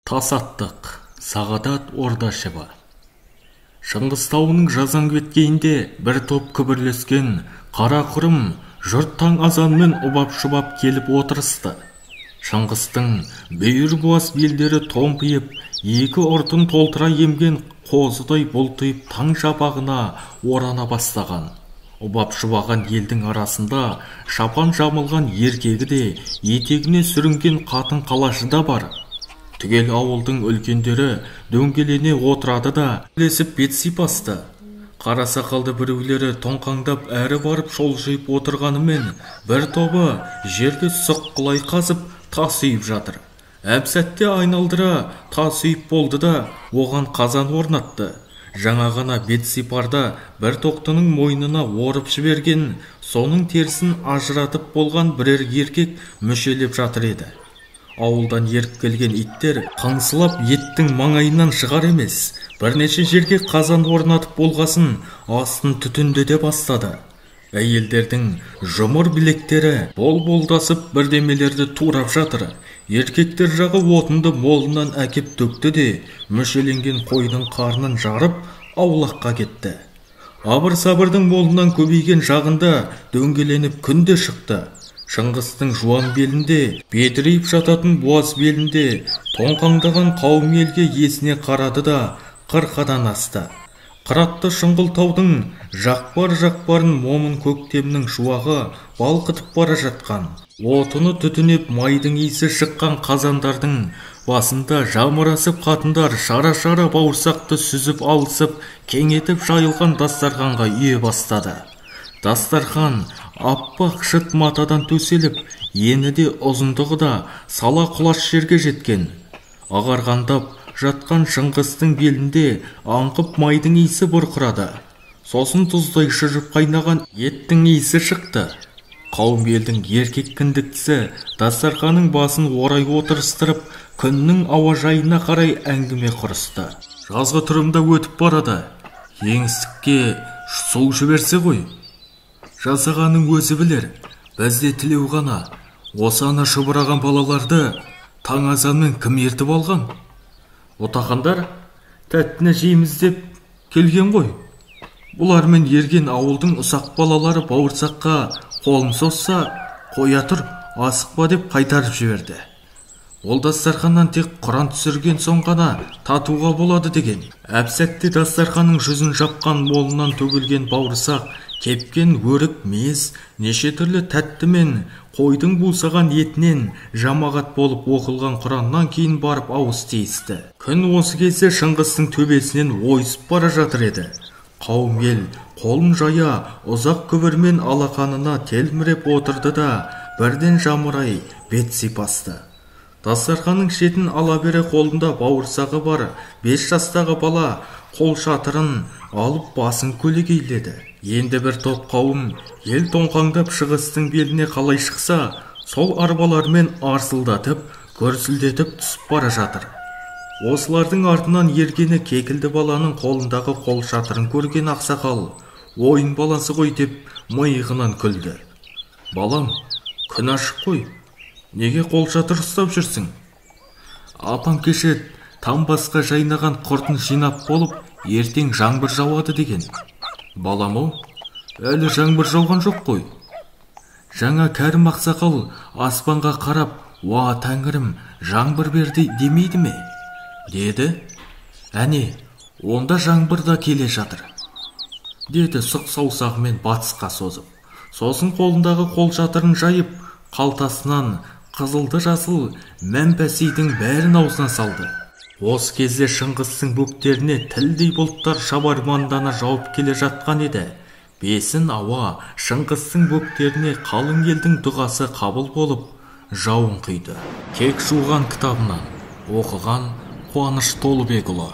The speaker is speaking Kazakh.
Тасаттық, Сағадат Ордашева. Шыңғыс тауының жазаң беткейінде бір топ күбірлескен қара құрым жұрт таң азанмен ұбап-шұбап келіп отырысты. Шыңғыстың бүйір буаз белдері томпиып, екі ұртын толтыра емген қозыдай бұлтиып таң жапағына орана бастаған. Ұбап-шұбаған елдің арасында шапан жамылған еркегі де, етегіне сүрінген қатын қалашы да бар. Түгел ауылдың үлкендері дөңгелене отырады да, лесіп бет сипасты. Қара сақалды біреулері тоңқаңдап әрі барып шолжиып отырғанымен, бір тобы жерге сұққылай қазып тас үйіп жатыр. Әп-сәтте айналдыра тас үйіп болды да, оған қазан орнатты. Жаңа ғана бет сипарда бір тоқтының мойнына орып жіберген, соның терісін ажыратып болған бірер еркек мүшелеп жатыр еді. Ауылдан еріп келген иттер қаңсылап еттің маңайынан шығар емес, бірнеше жерге қазан орнатып болғасын, астын түтіндете бастады. Әйелдердің жұмыр білектері бол-болдасып бірдемелерді турап жатыр. Еркектер жағы отынды молынан әкеп төкті де, мүшеленген қойдың қарнын жарып, аулаққа кетті. Абыр-сабырдың молынан көбейген жағында дөңгеленіп күнде шықты. Шыңғыстың жуан белінде, бедірейіп жататын буаз белінде, тоңқаңдаған қауым елге есіне қарады да, қырқадан асты. Қыратты Шыңғылтаудың жақпар-жақпарын момын көктемнің шуағы балқытып бара жатқан. Отыны түтінеп майдың иісі шыққан қазандардың басында жамырасып қатындар шара-шара бауырсақты сүзіп алысып, кеңетіп жайылған дастарханға үйе бастады. Дастархан аппақ шыт матадан төселіп, ені де ұзындығы да сала құлаш жерге жеткен. Ағарғандап жатқан Шыңғыстың белінде аңқып майдың иісі бұрқырады. Сосын тұздай шыжып қайнаған еттің иісі шықты. Қауым елдің еркек кіндіктісі дастарханның басын орай отырыстырып, күннің ауажайына қарай әңгіме құрысты. Жазғы тұрымда өтіп барады. Еңістікке су жіберсе ғой. Жасағаның өзі білер, бізде тілеу ғана. Осы ана шұбыраған балаларды таң азанмен кім ертіп алған? Отақандар тәттіні жейміз деп келген ғой. Бұлармен ерген ауылдың ұсақ балалары бауырсаққа қолын созса, қоя тұр, асықпа деп қайтарып жіберді. Ол дастарханнан тек құран түсірген соң ғана татуға болады деген. Әп-сәтте дастарханның жүзін жапқан молынан төгілген бауырсақ, кепкен өрік мез, неше түрлі тәтті мен қойдың бусаған етінен жамағат болып оқылған құраннан кейін барып ауыз тиісті. Күн осы кезде Шыңғыстың төбесінен ойысып бара жатыр еді. Қауым ел қолын жая ұзақ күбірмен алақанына телміреп отырды да, бірден жамырай бет сипасты. Дастарханның шетін ала бере қолында бауырсағы бар 5 жастағы бала қол шатырын алып басын көлегейледі. Енді бір топ қауым ел тоңқаңдап Шыңғыстың беліне қалай шықса, сол арбалармен арсылдатып, көрсілдетіп түсіп бара жатыр. Осылардың артынан ергені кекілді баланың қолындағы қол шатырын көрген ақсақал, ойын баласы ғой деп миығынан күлді. Балам, күн ашық қой. Неге қол шатыр ұстап жүрсің? Апам кеше там басқа жайнаған құртын жинап болып, ертең жаңбыр жауады деген. Балам-ау, әлі жаңбыр жауған жоқ қой. Жаңа кәрім ақсақал аспанға қарап, «Уа тәңірім, жаңбыр берді» демейді ме? Деді. Әне, онда жаңбыр да келе жатыр, деді сұқ саусағымен батысқа созып. Сосын қолындағы қол шатырын жайып, қалтасынан қызылды жасыл мәмпәсейдің бәрін аузына салды. Осы кезде Шыңғыстың бөктеріне тілдей бұлттар шабармандана жауып келе жатқан еді. Бесін ауа Шыңғыстың бөктеріне қалың елдің дұғасы қабыл болып, жауын құйды. Кек жуған кітабынан оқыған Қуаныш Толыбекұлы.